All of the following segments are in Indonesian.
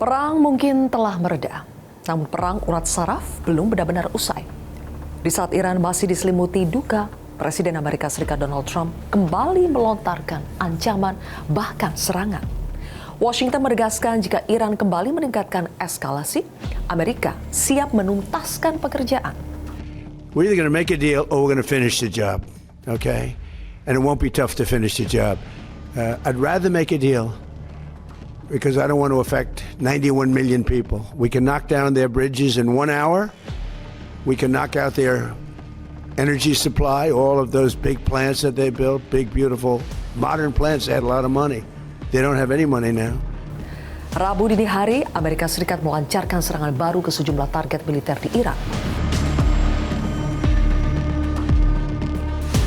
Perang mungkin telah mereda, namun perang urat saraf belum benar-benar usai. Di saat Iran masih diselimuti duka, Presiden Amerika Serikat Donald Trump kembali melontarkan ancaman bahkan serangan. Washington menegaskan jika Iran kembali meningkatkan eskalasi, Amerika siap menuntaskan pekerjaan. We're either going to make a deal or we're going to finish the job, okay? And it won't be tough to finish the job. I'd rather make a deal because I don't want to affect 91 million people. We can knock down their bridges in 1 hour. We can knock out their energy supply, all of those big plants that they built, big, beautiful, modern plants. They had a lot of money. They don't have any money now. Rabu dini hari, Amerika Serikat melancarkan serangan baru ke sejumlah target militer di Iran.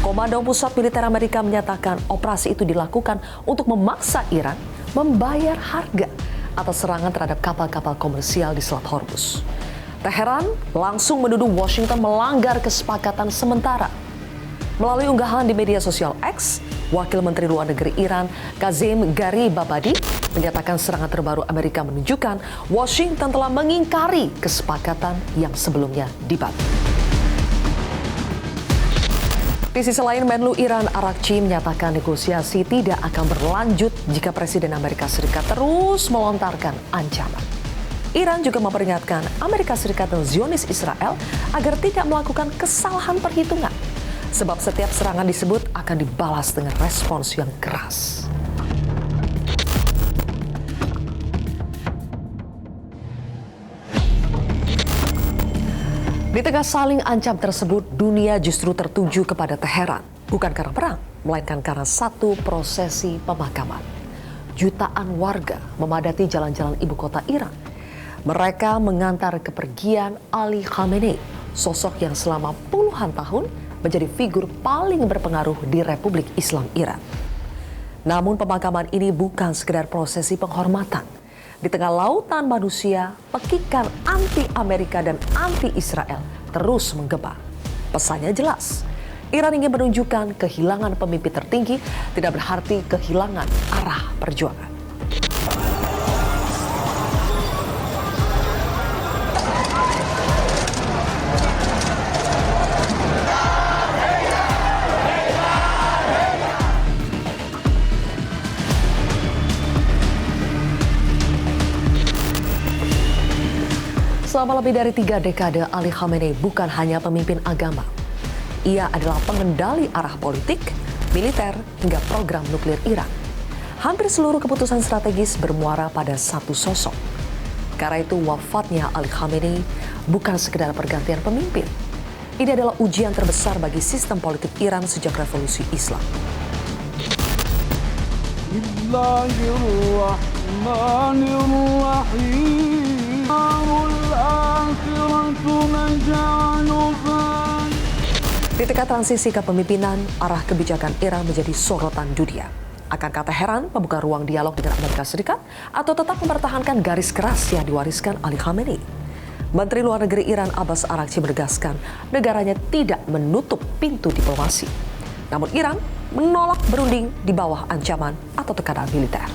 Komando Pusat Militer Amerika menyatakan operasi itu dilakukan untuk memaksa Iran membayar harga atas serangan terhadap kapal-kapal komersial di Selat Hormuz. Teheran langsung menuduh Washington melanggar kesepakatan sementara. Melalui unggahan di media sosial X, Wakil Menteri Luar Negeri Iran, Kazem Garibabadi, menyatakan serangan terbaru Amerika menunjukkan Washington telah mengingkari kesepakatan yang sebelumnya dibatu. Di sisi lain, Menlu Iran Arakchi menyatakan negosiasi tidak akan berlanjut jika Presiden Amerika Serikat terus melontarkan ancaman. Iran juga memperingatkan Amerika Serikat dan Zionis Israel agar tidak melakukan kesalahan perhitungan, sebab setiap serangan disebut akan dibalas dengan respons yang keras. Di tengah saling ancam tersebut, dunia justru tertuju kepada Teheran. Bukan karena perang, melainkan karena satu prosesi pemakaman. Jutaan warga memadati jalan-jalan ibu kota Iran. Mereka mengantar kepergian Ali Khamenei, sosok yang selama puluhan tahun menjadi figur paling berpengaruh di Republik Islam Iran. Namun pemakaman ini bukan sekedar prosesi penghormatan. Di tengah lautan manusia, pekikan anti-Amerika dan anti-Israel terus menggema. Pesannya jelas, Iran ingin menunjukkan kehilangan pemimpin tertinggi tidak berarti kehilangan arah perjuangan. Selama lebih dari 3 dekade, Ali Khamenei bukan hanya pemimpin agama. Ia adalah pengendali arah politik, militer, hingga program nuklir Iran. Hampir seluruh keputusan strategis bermuara pada satu sosok. Karena itu wafatnya Ali Khamenei bukan sekedar pergantian pemimpin. Ini adalah ujian terbesar bagi sistem politik Iran sejak revolusi Islam. Di tengah transisi kepemimpinan, arah kebijakan Iran menjadi sorotan dunia. Akankah Teheran membuka ruang dialog dengan Amerika Serikat atau tetap mempertahankan garis keras yang diwariskan Ali Khamenei? Menteri Luar Negeri Iran Abbas Araghchi menegaskan negaranya tidak menutup pintu diplomasi. Namun Iran menolak berunding di bawah ancaman atau tekanan militer.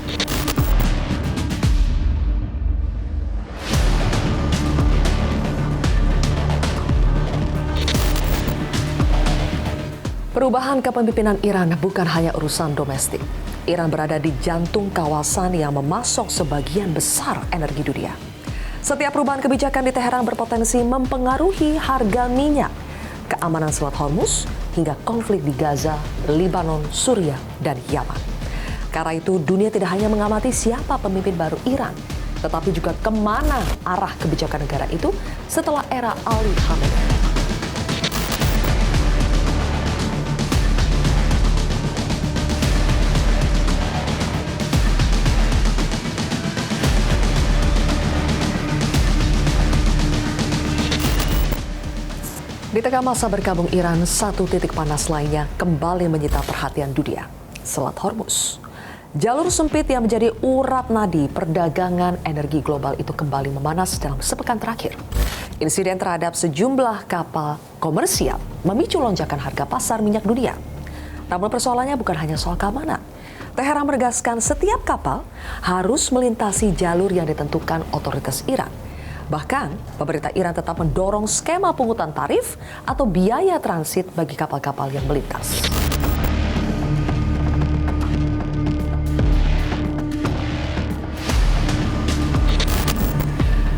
Perubahan kepemimpinan Iran bukan hanya urusan domestik. Iran berada di jantung kawasan yang memasok sebagian besar energi dunia. Setiap perubahan kebijakan di Teheran berpotensi mempengaruhi harga minyak, keamanan Selat Hormuz, hingga konflik di Gaza, Lebanon, Suriah, dan Yaman. Karena itu, dunia tidak hanya mengamati siapa pemimpin baru Iran, tetapi juga kemana arah kebijakan negara itu setelah era Ali Khamenei. Di tengah masa bergabung Iran, satu titik panas lainnya kembali menyita perhatian dunia, Selat Hormuz. Jalur sempit yang menjadi urat nadi perdagangan energi global itu kembali memanas dalam sepekan terakhir. Insiden terhadap sejumlah kapal komersial memicu lonjakan harga pasar minyak dunia. Namun persoalannya bukan hanya soal keamanan. Teheran menegaskan setiap kapal harus melintasi jalur yang ditentukan otoritas Iran. Bahkan, pemerintah Iran tetap mendorong skema pungutan tarif atau biaya transit bagi kapal-kapal yang melintas.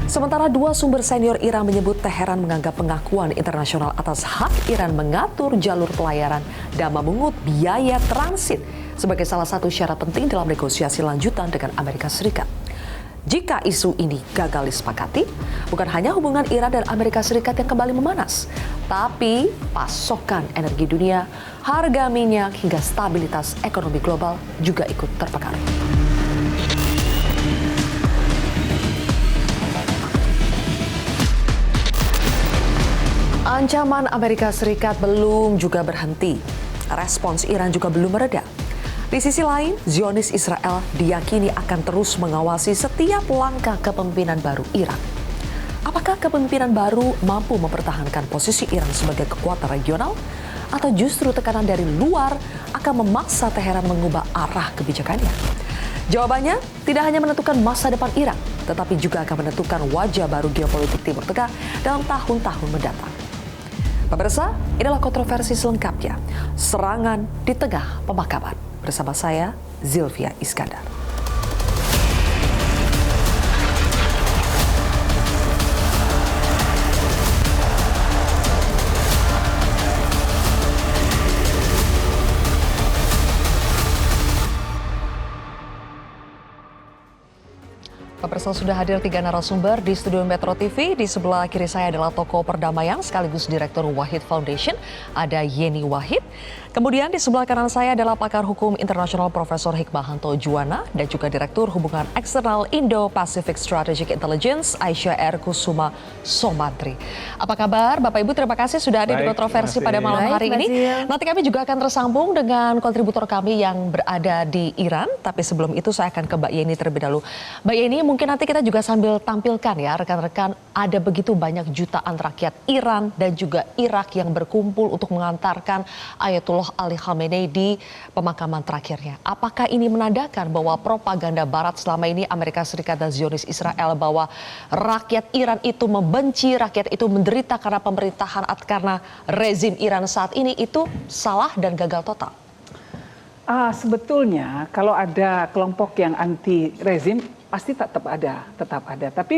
Sementara dua sumber senior Iran menyebut Teheran menganggap pengakuan internasional atas hak Iran mengatur jalur pelayaran dan memungut biaya transit sebagai salah satu syarat penting dalam negosiasi lanjutan dengan Amerika Serikat. Jika isu ini gagal disepakati, bukan hanya hubungan Iran dan Amerika Serikat yang kembali memanas, tapi pasokan energi dunia, harga minyak hingga stabilitas ekonomi global juga ikut terpengaruh. Ancaman Amerika Serikat belum juga berhenti. Respons Iran juga belum mereda. Di sisi lain, Zionis Israel diyakini akan terus mengawasi setiap langkah kepemimpinan baru Iran. Apakah kepemimpinan baru mampu mempertahankan posisi Iran sebagai kekuatan regional? Atau justru tekanan dari luar akan memaksa Teheran mengubah arah kebijakannya? Jawabannya tidak hanya menentukan masa depan Iran, tetapi juga akan menentukan wajah baru geopolitik Timur Tengah dalam tahun-tahun mendatang. Pemirsa, inilah kontroversi selengkapnya. Serangan di tengah pemakaman. Bersama saya, Zilvia Iskandar. Pemirsa, sudah hadir 3 narasumber di studio Metro TV. Di sebelah kiri saya adalah tokoh perdamaian sekaligus Direktur Wahid Foundation, ada Yeni Wahid. Kemudian di sebelah kanan saya adalah pakar hukum internasional Profesor Hikmahanto Juwana dan juga Direktur Hubungan Eksternal Indo-Pacific Strategic Intelligence, Aisyah R. Kusuma Somantri. Apa kabar Bapak Ibu? Terima kasih sudah hadir di kontroversi pada malam hari ini. Nanti kami juga akan tersambung dengan kontributor kami yang berada di Iran. Tapi sebelum itu saya akan ke Mbak Yeni terlebih dahulu. Mbak Yeni, mungkin nanti kita juga sambil tampilkan ya rekan-rekan, ada begitu banyak jutaan rakyat Iran dan juga Irak yang berkumpul untuk mengantarkan Ayatullah Ali Khamenei di pemakaman terakhirnya. Apakah ini menandakan bahwa propaganda Barat selama ini Amerika Serikat dan Zionis Israel bahwa rakyat Iran itu membenci, rakyat itu menderita karena pemerintahan atau karena rezim Iran saat ini itu salah dan gagal total? Sebetulnya kalau ada kelompok yang anti rezim pasti tetap ada. Tapi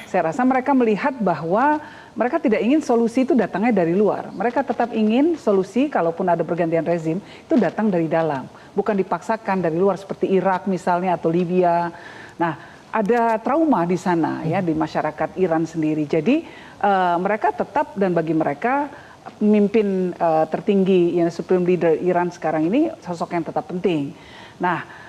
saya rasa mereka melihat bahwa mereka tidak ingin solusi itu datangnya dari luar. Mereka tetap ingin solusi kalaupun ada pergantian rezim itu datang dari dalam, bukan dipaksakan dari luar seperti Irak misalnya atau Libya. Nah, ada trauma di sana ya di masyarakat Iran sendiri. Jadi mereka tetap, dan bagi mereka pemimpin tertinggi yang supreme leader Iran sekarang ini sosok yang tetap penting. Nah,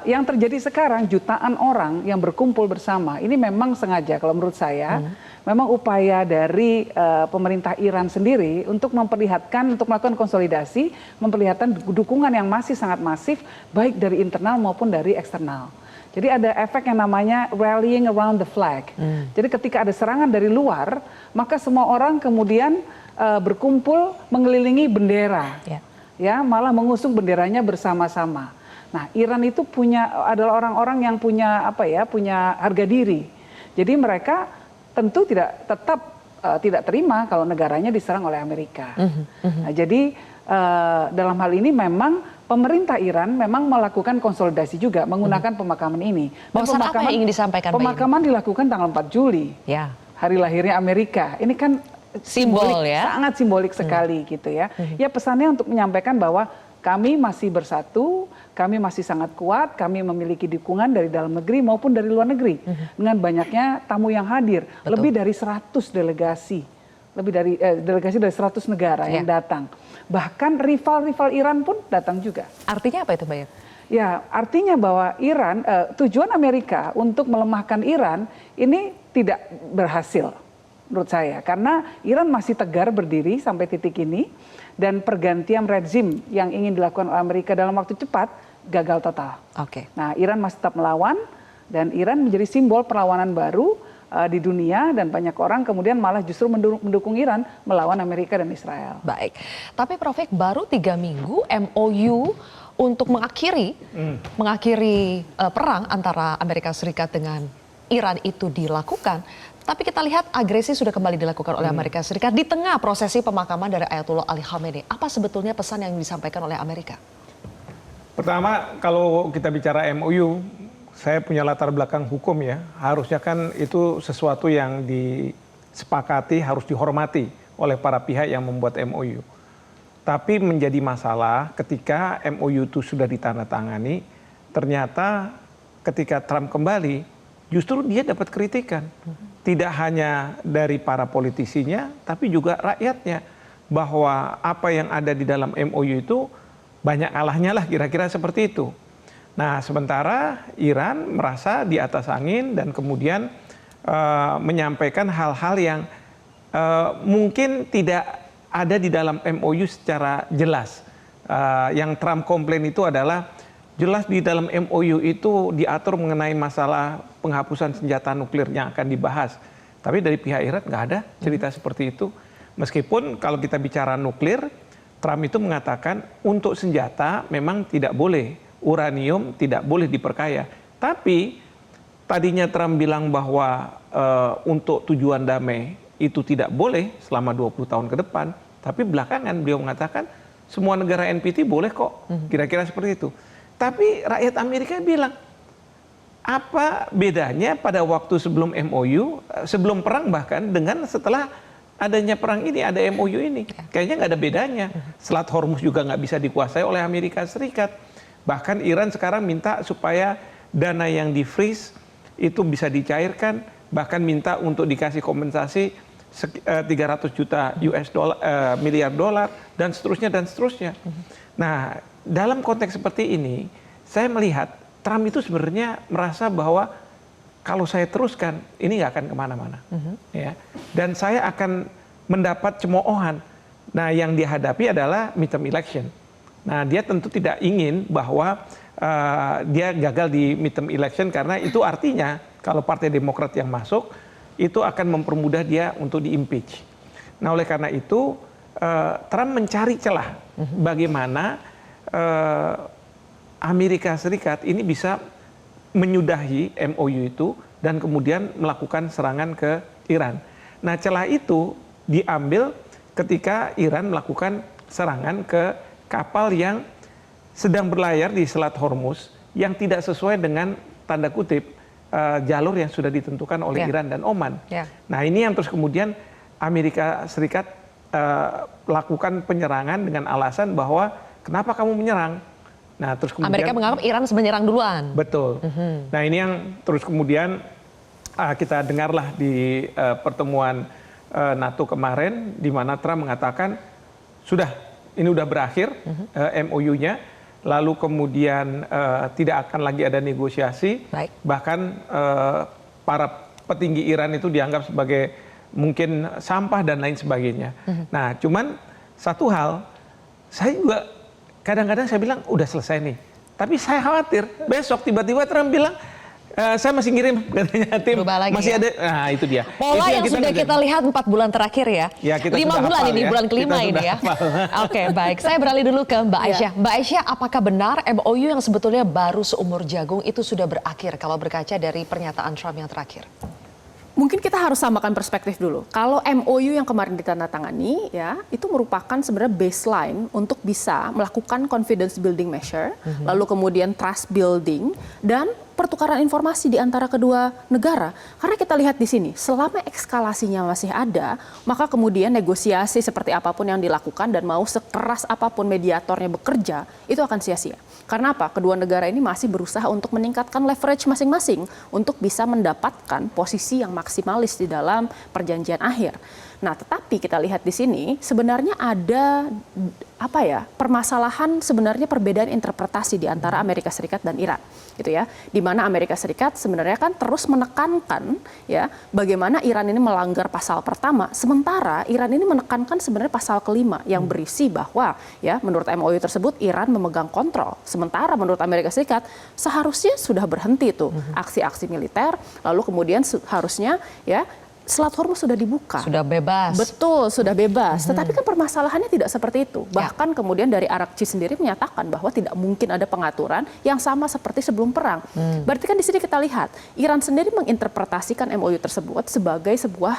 yang terjadi sekarang jutaan orang yang berkumpul bersama ini memang sengaja kalau menurut saya memang upaya dari pemerintah Iran sendiri untuk memperlihatkan, untuk melakukan konsolidasi, memperlihatkan dukungan yang masih sangat masif baik dari internal maupun dari eksternal. Jadi ada efek yang namanya rallying around the flag. Jadi ketika ada serangan dari luar, maka semua orang kemudian berkumpul mengelilingi bendera, ya malah mengusung benderanya bersama-sama. Nah, Iran itu adalah orang-orang yang punya punya harga diri. Jadi mereka tentu tetap tidak terima kalau negaranya diserang oleh Amerika. Nah, jadi dalam hal ini memang pemerintah Iran memang melakukan konsolidasi juga menggunakan pemakaman ini. Dan apa yang ingin disampaikan? Pemakaman dilakukan tanggal 4 Juli, hari lahirnya Amerika. Ini kan simbol ya, sangat simbolik sekali gitu ya. Ya pesannya untuk menyampaikan bahwa kami masih bersatu, kami masih sangat kuat, kami memiliki dukungan dari dalam negeri maupun dari luar negeri. Dengan banyaknya tamu yang hadir, lebih dari 100 delegasi, delegasi dari 100 negara yang datang. Bahkan rival-rival Iran pun datang juga. Artinya apa itu, Mbak? Ya, artinya bahwa Iran, tujuan Amerika untuk melemahkan Iran ini tidak berhasil menurut saya. Karena Iran masih tegar berdiri sampai titik ini. Dan pergantian rezim yang ingin dilakukan oleh Amerika dalam waktu cepat gagal total. Nah, Iran masih tetap melawan dan Iran menjadi simbol perlawanan baru di dunia, dan banyak orang kemudian malah justru mendukung Iran melawan Amerika dan Israel. Baik, tapi Prof, baru 3 minggu MOU untuk mengakhiri perang antara Amerika Serikat dengan Iran itu dilakukan. Tapi kita lihat agresi sudah kembali dilakukan oleh Amerika Serikat di tengah prosesi pemakaman dari Ayatollah Ali Khamenei. Apa sebetulnya pesan yang disampaikan oleh Amerika? Pertama, kalau kita bicara MOU, saya punya latar belakang hukum ya. Harusnya kan itu sesuatu yang disepakati, harus dihormati oleh para pihak yang membuat MOU. Tapi menjadi masalah ketika MOU itu sudah ditandatangani, ternyata ketika Trump kembali, justru dia dapat kritikan. Tidak hanya dari para politisinya, tapi juga rakyatnya. Bahwa apa yang ada di dalam MOU itu banyak alahnya lah, kira-kira seperti itu. Nah, sementara Iran merasa di atas angin dan kemudian menyampaikan hal-hal yang mungkin tidak ada di dalam MOU secara jelas. Yang Trump komplain itu adalah jelas di dalam MOU itu diatur mengenai masalah penghapusan senjata nuklir yang akan dibahas. Tapi dari pihak Iran nggak ada cerita seperti itu. Meskipun kalau kita bicara nuklir, Trump itu mengatakan untuk senjata memang tidak boleh, uranium tidak boleh diperkaya. Tapi tadinya Trump bilang bahwa untuk tujuan damai itu tidak boleh selama 20 tahun ke depan. Tapi belakangan beliau mengatakan semua negara NPT boleh kok, kira-kira seperti itu. Tapi rakyat Amerika bilang, apa bedanya pada waktu sebelum MOU, sebelum perang bahkan dengan setelah adanya perang ini, ada MOU ini. Kayaknya nggak ada bedanya. Selat Hormuz juga nggak bisa dikuasai oleh Amerika Serikat. Bahkan Iran sekarang minta supaya dana yang di-freeze itu bisa dicairkan, bahkan minta untuk dikasih kompensasi 300 juta miliar dolar, dan seterusnya dan seterusnya. Nah, dalam konteks seperti ini, saya melihat Trump itu sebenarnya merasa bahwa kalau saya teruskan, ini nggak akan kemana-mana. Ya. Dan saya akan mendapat cemoohan. Nah, yang dihadapi adalah midterm election. Nah, dia tentu tidak ingin bahwa dia gagal di midterm election, karena itu artinya kalau Partai Demokrat yang masuk, itu akan mempermudah dia untuk di-impeach. Nah, oleh karena itu, Trump mencari celah bagaimana Amerika Serikat ini bisa menyudahi MOU itu dan kemudian melakukan serangan ke Iran. Nah, celah itu diambil ketika Iran melakukan serangan ke kapal yang sedang berlayar di Selat Hormuz yang tidak sesuai dengan tanda kutip jalur yang sudah ditentukan oleh Iran dan Oman. Nah, ini yang terus kemudian Amerika Serikat lakukan penyerangan dengan alasan bahwa kenapa kamu menyerang? Nah, terus kemudian Amerika menganggap Iran menyerang duluan. Betul. Nah, ini yang terus kemudian kita dengarlah di pertemuan NATO kemarin, di mana Trump mengatakan sudah, ini udah berakhir MOU-nya, lalu kemudian tidak akan lagi ada negosiasi. Baik. Bahkan para petinggi Iran itu dianggap sebagai mungkin sampah dan lain sebagainya. Nah, cuman satu hal, saya juga kadang-kadang saya bilang udah selesai nih. Tapi saya khawatir besok tiba-tiba Trump bilang saya masih ngirim katanya tim masih ada. Nah, itu dia. Pola itu yang sudah kita lihat 4 bulan terakhir ya. 5 bulan ini, bulan kelima ini ya. Oke, baik. Saya beralih dulu ke Mbak Aisyah. Mbak Aisyah, apakah benar MOU yang sebetulnya baru seumur jagung itu sudah berakhir kalau berkaca dari pernyataan Trump yang terakhir? Mungkin kita harus samakan perspektif dulu. Kalau MOU yang kemarin ditandatangani, ya, itu merupakan sebenarnya baseline untuk bisa melakukan confidence building measure, lalu kemudian trust building, dan pertukaran informasi di antara kedua negara. Karena kita lihat di sini, selama eskalasinya masih ada, maka kemudian negosiasi seperti apapun yang dilakukan dan mau sekeras apapun mediatornya bekerja, itu akan sia-sia. Karena apa? Kedua negara ini masih berusaha untuk meningkatkan leverage masing-masing untuk bisa mendapatkan posisi yang maksimalis di dalam perjanjian akhir. Nah, tetapi kita lihat di sini sebenarnya ada permasalahan, sebenarnya perbedaan interpretasi di antara Amerika Serikat dan Iran, gitu ya. Di mana Amerika Serikat sebenarnya kan terus menekankan ya bagaimana Iran ini melanggar pasal pertama, sementara Iran ini menekankan sebenarnya pasal kelima yang berisi bahwa ya menurut MOU tersebut Iran memegang kontrol. Sementara menurut Amerika Serikat seharusnya sudah berhenti tuh aksi-aksi militer, lalu kemudian harusnya ya Selat Hormuz sudah dibuka. Sudah bebas. Betul, sudah bebas. Tetapi kan permasalahannya tidak seperti itu. Bahkan kemudian dari Arakci sendiri menyatakan bahwa tidak mungkin ada pengaturan yang sama seperti sebelum perang. Berarti kan di sini kita lihat, Iran sendiri menginterpretasikan MOU tersebut sebagai sebuah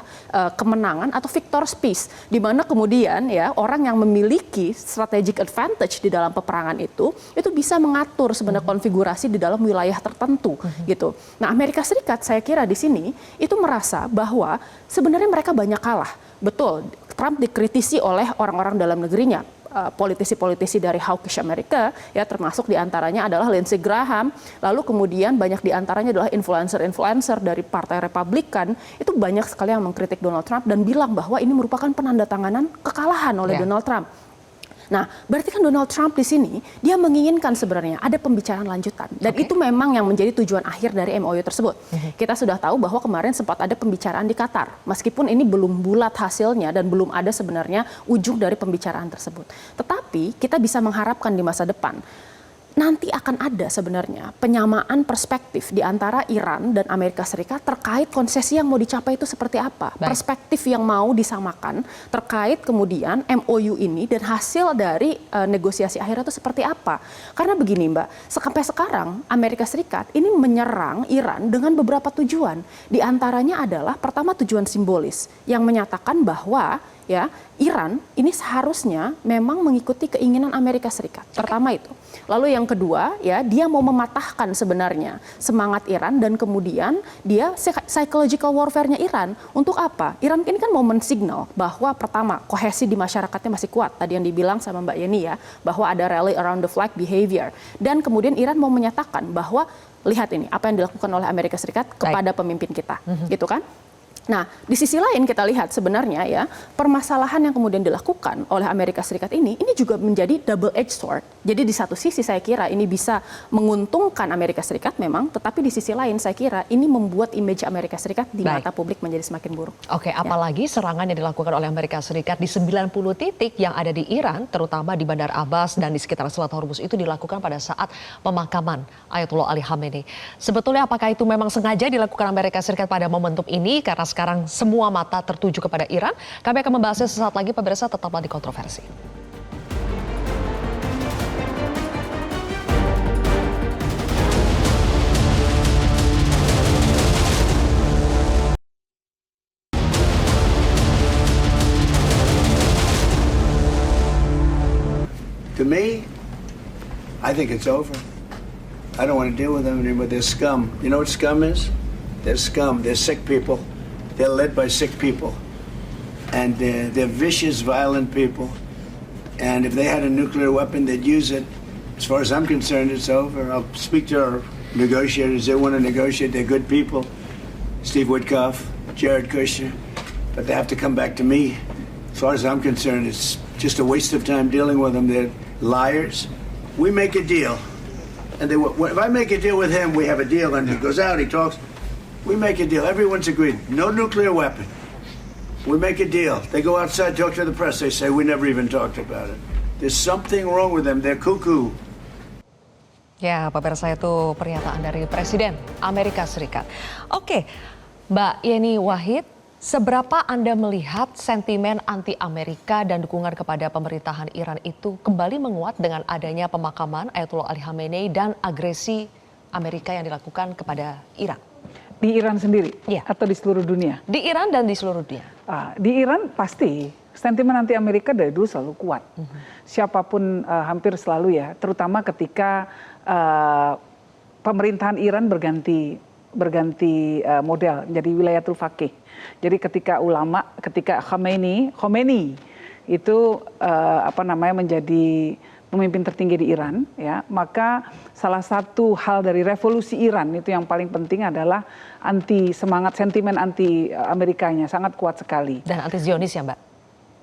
kemenangan atau victor's peace, di mana kemudian ya orang yang memiliki strategic advantage di dalam peperangan itu bisa mengatur sebenarnya konfigurasi di dalam wilayah tertentu gitu. Nah, Amerika Serikat saya kira di sini itu merasa bahwa sebenarnya mereka banyak kalah. Betul, Trump dikritisi oleh orang-orang dalam negerinya, politisi-politisi dari hawkish Amerika, ya termasuk diantaranya adalah Lindsey Graham, lalu kemudian banyak diantaranya adalah influencer-influencer dari Partai Republikan, itu banyak sekali yang mengkritik Donald Trump dan bilang bahwa ini merupakan penandatanganan kekalahan oleh Donald Trump. Nah, berarti kan Donald Trump di sini dia menginginkan sebenarnya ada pembicaraan lanjutan dan itu memang yang menjadi tujuan akhir dari MOU tersebut. Kita sudah tahu bahwa kemarin sempat ada pembicaraan di Qatar, meskipun ini belum bulat hasilnya dan belum ada sebenarnya ujung dari pembicaraan tersebut. Tetapi kita bisa mengharapkan di masa depan nanti akan ada sebenarnya penyamaan perspektif di antara Iran dan Amerika Serikat terkait konsesi yang mau dicapai itu seperti apa. Perspektif yang mau disamakan terkait kemudian MOU ini dan hasil dari negosiasi akhirnya itu seperti apa. Karena begini Mbak, sampai sekarang Amerika Serikat ini menyerang Iran dengan beberapa tujuan. Di antaranya adalah pertama tujuan simbolis yang menyatakan bahwa ya Iran ini seharusnya memang mengikuti keinginan Amerika Serikat. Pertama itu. Lalu yang kedua ya dia mau mematahkan sebenarnya semangat Iran dan kemudian dia psychological warfare-nya Iran. Untuk apa? Iran ini kan mau mensignal bahwa pertama kohesi di masyarakatnya masih kuat. Tadi yang dibilang sama Mbak Yeni ya bahwa ada rally around the flag behavior. Dan kemudian Iran mau menyatakan bahwa lihat ini apa yang dilakukan oleh Amerika Serikat kepada pemimpin kita. Gitu kan? Nah, di sisi lain kita lihat sebenarnya ya permasalahan yang kemudian dilakukan oleh Amerika Serikat ini juga menjadi double edged sword. Jadi di satu sisi saya kira ini bisa menguntungkan Amerika Serikat memang, tetapi di sisi lain saya kira ini membuat image Amerika Serikat di mata publik menjadi semakin buruk. Oke, apalagi serangan yang dilakukan oleh Amerika Serikat di 90 titik yang ada di Iran, terutama di Bandar Abbas dan di sekitar Selat Hormuz itu dilakukan pada saat pemakaman Ayatollah Ali Khamenei. Sebetulnya apakah itu memang sengaja dilakukan Amerika Serikat pada momentum ini karena sekarang semua mata tertuju kepada Iran? Kami akan membahasnya sesaat lagi, pemirsa, tetaplah di Kontroversi. To me, I think it's over. I don't want to deal with them anymore. They're scum. You know what scum is? They're scum. They're sick people. They're led by sick people. And they're vicious, violent people. And if they had a nuclear weapon, they'd use it. As far as I'm concerned, it's over. I'll speak to our negotiators. They want to negotiate. They're good people. Steve Witkoff, Jared Kushner. But they have to come back to me. As far as I'm concerned, it's just a waste of time dealing with them. They're liars. We make a deal. And if I make a deal with him, we have a deal. And he goes out, he talks. We make a deal. Everyone's agreed. No nuclear weapon. We make a deal. They go outside, talk to the press. They say, we never even talked about it. There's something wrong with them. They're cuckoo. Ya, pemirsa, itu pernyataan dari Presiden Amerika Serikat. Oke, Mbak Yeni Wahid, seberapa Anda melihat sentimen anti-Amerika dan dukungan kepada pemerintahan Iran itu kembali menguat dengan adanya pemakaman Ayatollah Ali Khamenei dan agresi Amerika yang dilakukan kepada Iran? Di Iran sendiri atau di seluruh dunia? Di Iran dan di seluruh dunia. Di Iran pasti sentimen anti Amerika dari dulu selalu kuat. Siapapun hampir selalu ya, terutama ketika pemerintahan Iran berganti model jadi wilayatul faqih. Jadi ketika Khomeini itu menjadi pemimpin tertinggi di Iran, ya, maka salah satu hal dari revolusi Iran itu yang paling penting adalah sentimen anti Amerikanya sangat kuat sekali. Dan anti Zionis ya, Mbak?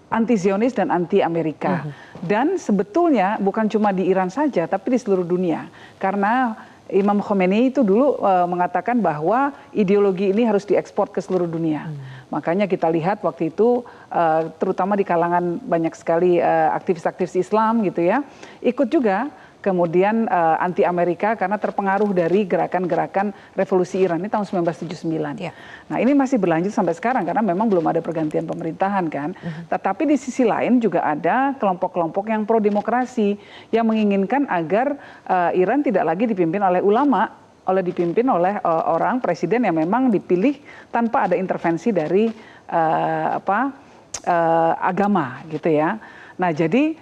Anti Zionis dan anti Amerika. Dan sebetulnya bukan cuma di Iran saja, tapi di seluruh dunia. Karena Imam Khomeini itu dulu mengatakan bahwa ideologi ini harus diekspor ke seluruh dunia. Makanya kita lihat waktu itu terutama di kalangan banyak sekali aktivis-aktivis Islam gitu ya, ikut juga kemudian anti Amerika karena terpengaruh dari gerakan-gerakan revolusi Iran ini tahun 1979. Ya. Nah ini masih berlanjut sampai sekarang karena memang belum ada pergantian pemerintahan kan. Tetapi di sisi lain juga ada kelompok-kelompok yang pro demokrasi yang menginginkan agar Iran tidak lagi dipimpin oleh ulama, dipimpin oleh orang presiden yang memang dipilih tanpa ada intervensi dari agama gitu ya. Nah jadi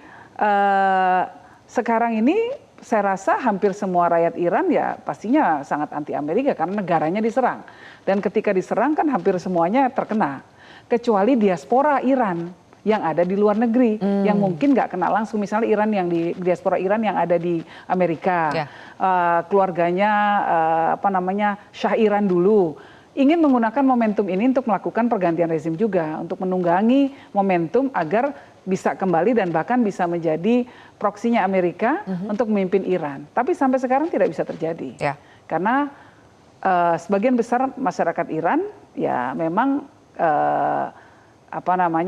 sekarang ini saya rasa hampir semua rakyat Iran ya pastinya sangat anti Amerika karena negaranya diserang. Dan ketika diserang kan hampir semuanya terkena. Kecuali diaspora Iran yang ada di luar negeri, yang mungkin nggak kena langsung. Misalnya Iran yang di diaspora Iran yang ada di Amerika, keluarganya Shah Iran dulu, ingin menggunakan momentum ini untuk melakukan pergantian rezim juga, untuk menunggangi momentum agar bisa kembali dan bahkan bisa menjadi proksinya Amerika untuk memimpin Iran. Tapi sampai sekarang tidak bisa terjadi. Karena sebagian besar masyarakat Iran ya memang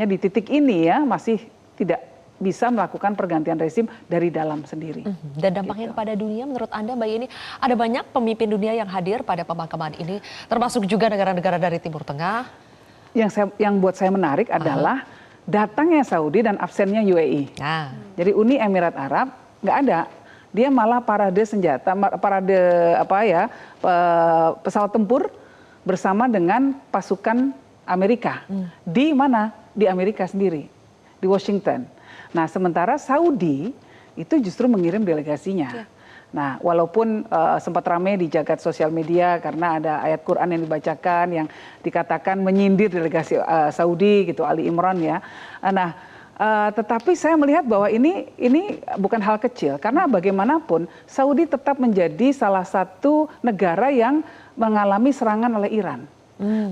di titik ini ya masih tidak bisa melakukan pergantian rezim dari dalam sendiri. Dan dampaknya kepada dunia menurut Anda Mbak Yeni, ada banyak pemimpin dunia yang hadir pada pemakaman ini, termasuk juga negara-negara dari Timur Tengah. Yang buat saya menarik adalah datangnya Saudi dan absennya UAE. Jadi Uni Emirat Arab nggak ada. Dia malah parade senjata, pesawat tempur bersama dengan pasukan Amerika. Di mana? Di Amerika sendiri, di Washington. Nah, sementara Saudi itu justru mengirim delegasinya. Nah, walaupun sempat ramai di jagat sosial media karena ada ayat Quran yang dibacakan yang dikatakan menyindir delegasi Saudi gitu, Ali Imran ya. Nah, tetapi saya melihat bahwa ini bukan hal kecil karena bagaimanapun Saudi tetap menjadi salah satu negara yang mengalami serangan oleh Iran.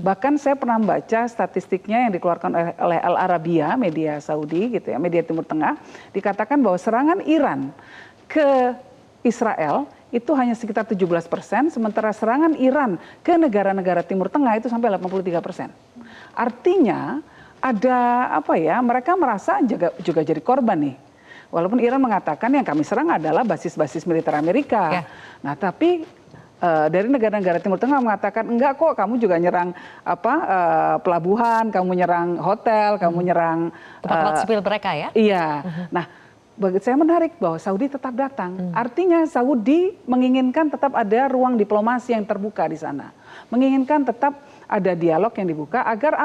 Bahkan saya pernah membaca statistiknya yang dikeluarkan oleh Al Arabiya, media Saudi gitu ya, media Timur Tengah, dikatakan bahwa serangan Iran ke Israel itu hanya sekitar 17%, sementara serangan Iran ke negara-negara Timur Tengah itu sampai 83%. Artinya ada mereka merasa juga jadi korban nih. Walaupun Iran mengatakan yang kami serang adalah basis-basis militer Amerika. Nah, tapi dari negara-negara Timur Tengah mengatakan enggak kok, kamu juga nyerang pelabuhan, kamu nyerang hotel, kamu nyerang tempat sipil mereka ya. Iya. Nah, bagi saya menarik bahwa Saudi tetap datang. Artinya Saudi menginginkan tetap ada ruang diplomasi yang terbuka di sana. Menginginkan tetap ada dialog yang dibuka agar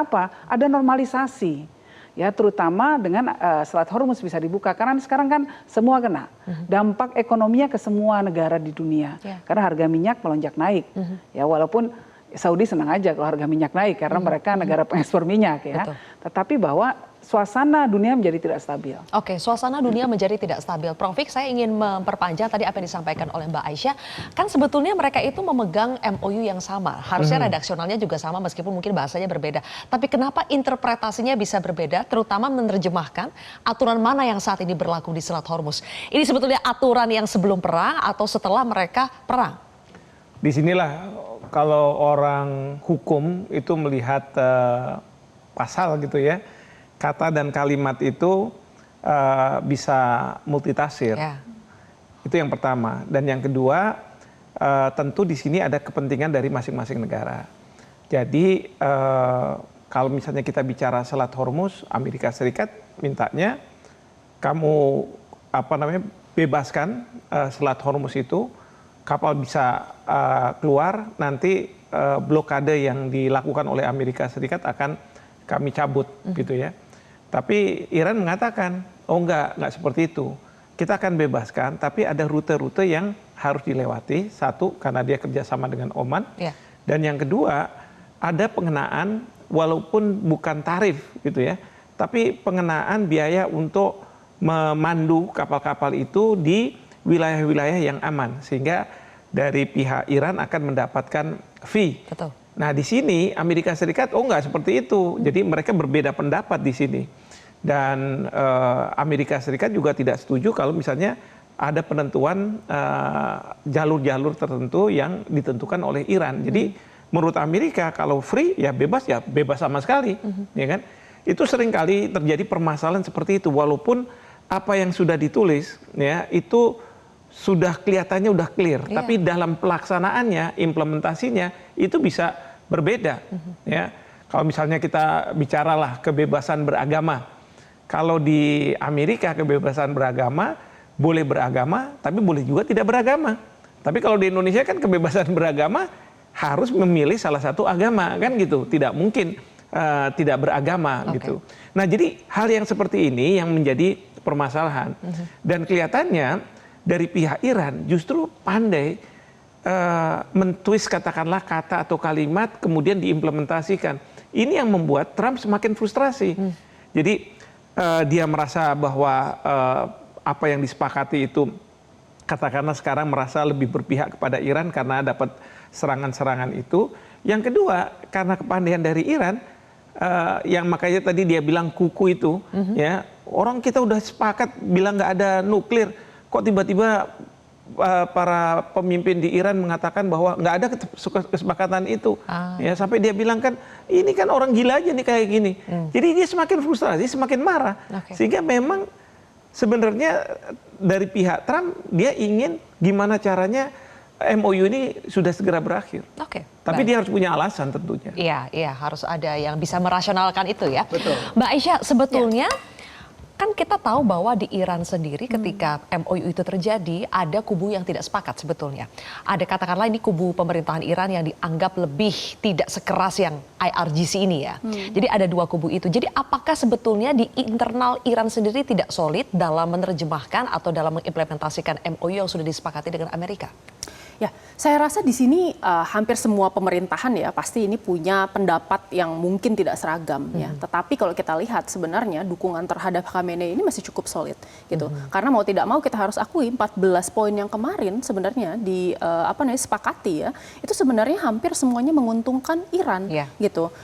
ada normalisasi. Ya, terutama dengan Selat Hormuz bisa dibuka karena sekarang kan semua kena dampak ekonominya ke semua negara di dunia karena harga minyak melonjak naik. Ya, walaupun Saudi senang aja kalau harga minyak naik karena mereka negara pengekspor minyak ya. Tetapi bahwa suasana dunia menjadi tidak stabil. Oke, suasana dunia menjadi tidak stabil. Prof Fik, saya ingin memperpanjang tadi apa yang disampaikan oleh Mbak Aisyah. Kan sebetulnya mereka itu memegang MOU yang sama. Harusnya redaksionalnya juga sama meskipun mungkin bahasanya berbeda. Tapi kenapa interpretasinya bisa berbeda, terutama menerjemahkan aturan mana yang saat ini berlaku di Selat Hormuz. Ini sebetulnya aturan yang sebelum perang atau setelah mereka perang? Disinilah kalau orang hukum itu melihat pasal gitu ya. Kata dan kalimat itu bisa multitafsir. Itu yang pertama. Dan yang kedua, tentu di sini ada kepentingan dari masing-masing negara. Jadi kalau misalnya kita bicara Selat Hormuz, Amerika Serikat mintanya kamu bebaskan Selat Hormuz itu, kapal bisa keluar, nanti blokade yang dilakukan oleh Amerika Serikat akan kami cabut gitu ya. Tapi Iran mengatakan, oh enggak seperti itu. Kita akan bebaskan, tapi ada rute-rute yang harus dilewati. Satu, karena dia kerjasama dengan Oman. Dan yang kedua, ada pengenaan walaupun bukan tarif gitu ya. Tapi pengenaan biaya untuk memandu kapal-kapal itu di wilayah-wilayah yang aman. Sehingga dari pihak Iran akan mendapatkan fee. Betul. Nah di sini Amerika Serikat, oh enggak seperti itu. Jadi mereka berbeda pendapat di sini. Dan Amerika Serikat juga tidak setuju kalau misalnya ada penentuan jalur-jalur tertentu yang ditentukan oleh Iran. Jadi menurut Amerika kalau free ya bebas sama sekali, ya kan? Itu seringkali terjadi permasalahan seperti itu. Walaupun apa yang sudah ditulis ya itu sudah kelihatannya udah clear, Iya. tapi dalam pelaksanaannya, implementasinya itu bisa berbeda. Ya, kalau misalnya kita bicaralah kebebasan beragama, kalau di Amerika kebebasan beragama boleh beragama, tapi boleh juga tidak beragama. Tapi kalau di Indonesia kan kebebasan beragama harus memilih salah satu agama, kan gitu, tidak mungkin tidak beragama gitu. Nah, jadi hal yang seperti ini yang menjadi permasalahan, dan kelihatannya dari pihak Iran justru pandai mentwist katakanlah kata atau kalimat kemudian diimplementasikan. Ini yang membuat Trump semakin frustrasi. Jadi dia merasa bahwa apa yang disepakati itu katakanlah sekarang merasa lebih berpihak kepada Iran karena dapat serangan-serangan itu. Yang kedua, karena kepandaian dari Iran yang makanya tadi dia bilang kuku itu, ya, orang kita udah sepakat bilang nggak ada nuklir. Kok tiba-tiba para pemimpin di Iran mengatakan bahwa nggak ada kesepakatan itu, ya, sampai dia bilang kan ini kan orang gila aja nih kayak gini. Jadi dia semakin frustrasi, semakin marah, sehingga memang sebenarnya dari pihak Trump dia ingin gimana caranya MOU ini sudah segera berakhir. Tapi dia harus punya alasan tentunya. Iya, harus ada yang bisa merasionalkan itu ya. Betul. Mbak Aisyah, sebetulnya kan kita tahu bahwa di Iran sendiri ketika MOU itu terjadi ada kubu yang tidak sepakat sebetulnya. Ada katakanlah ini kubu pemerintahan Iran yang dianggap lebih tidak sekeras yang IRGC ini ya. Jadi ada dua kubu itu. Jadi apakah sebetulnya di internal Iran sendiri tidak solid dalam menerjemahkan atau dalam mengimplementasikan MOU yang sudah disepakati dengan Amerika? Ya, saya rasa di sini hampir semua pemerintahan ya pasti ini punya pendapat yang mungkin tidak seragam ya. Tetapi kalau kita lihat sebenarnya dukungan terhadap Khamenei ini masih cukup solid gitu. Karena mau tidak mau kita harus akui 14 poin yang kemarin sebenarnya disepakati ya, itu sebenarnya hampir semuanya menguntungkan Iran gitu.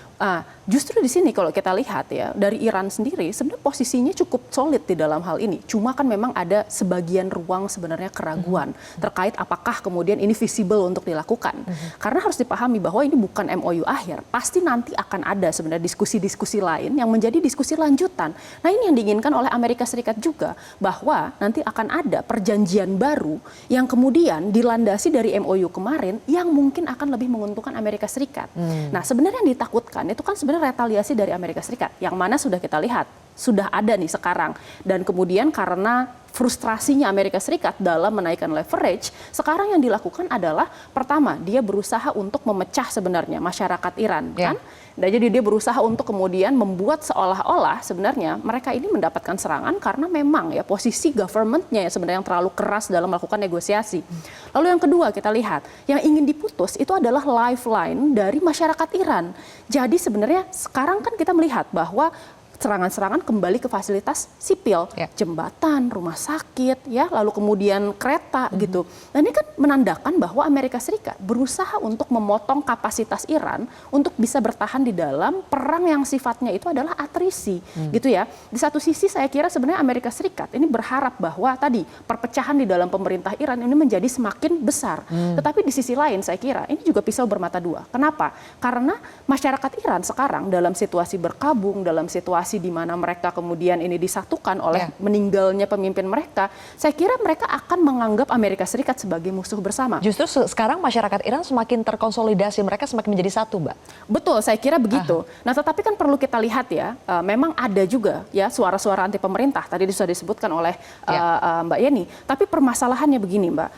Justru di sini kalau kita lihat ya dari Iran sendiri sebenarnya posisinya cukup solid di dalam hal ini. Cuma kan memang ada sebagian ruang sebenarnya keraguan terkait apakah kemudian ini visible untuk dilakukan. Karena harus dipahami bahwa ini bukan MOU akhir. Pasti nanti akan ada sebenarnya diskusi-diskusi lain yang menjadi diskusi lanjutan. Nah, ini yang diinginkan oleh Amerika Serikat juga, bahwa nanti akan ada perjanjian baru yang kemudian dilandasi dari MOU kemarin yang mungkin akan lebih menguntungkan Amerika Serikat. Nah, sebenarnya yang ditakutkan itu kan sebenarnya retaliasi dari Amerika Serikat, yang mana sudah kita lihat, sudah ada nih sekarang. Dan kemudian karena frustrasinya Amerika Serikat dalam menaikkan leverage, sekarang yang dilakukan adalah pertama, dia berusaha untuk memecah sebenarnya masyarakat Iran, kan? Dan jadi dia berusaha untuk kemudian membuat seolah-olah sebenarnya mereka ini mendapatkan serangan karena memang ya posisi government-nya ya sebenarnya yang terlalu keras dalam melakukan negosiasi. Lalu yang kedua kita lihat, yang ingin diputus itu adalah lifeline dari masyarakat Iran. Jadi sebenarnya sekarang kan kita melihat bahwa serangan-serangan kembali ke fasilitas sipil, jembatan, rumah sakit, ya, lalu kemudian kereta gitu. Dan ini kan menandakan bahwa Amerika Serikat berusaha untuk memotong kapasitas Iran untuk bisa bertahan di dalam perang yang sifatnya itu adalah atrisi, gitu ya. Di satu sisi saya kira sebenarnya Amerika Serikat ini berharap bahwa tadi perpecahan di dalam pemerintah Iran ini menjadi semakin besar. Tetapi di sisi lain saya kira ini juga pisau bermata dua. Kenapa? Karena masyarakat Iran sekarang dalam situasi berkabung, dalam situasi di mana mereka kemudian ini disatukan oleh meninggalnya pemimpin mereka, saya kira mereka akan menganggap Amerika Serikat sebagai musuh bersama. Justru sekarang masyarakat Iran semakin terkonsolidasi, mereka semakin menjadi satu, Mbak. Betul, saya kira begitu. Nah, tetapi kan perlu kita lihat ya, memang ada juga ya suara-suara anti pemerintah, tadi sudah disebutkan oleh Mbak Yeni. Tapi permasalahannya begini, Mbak,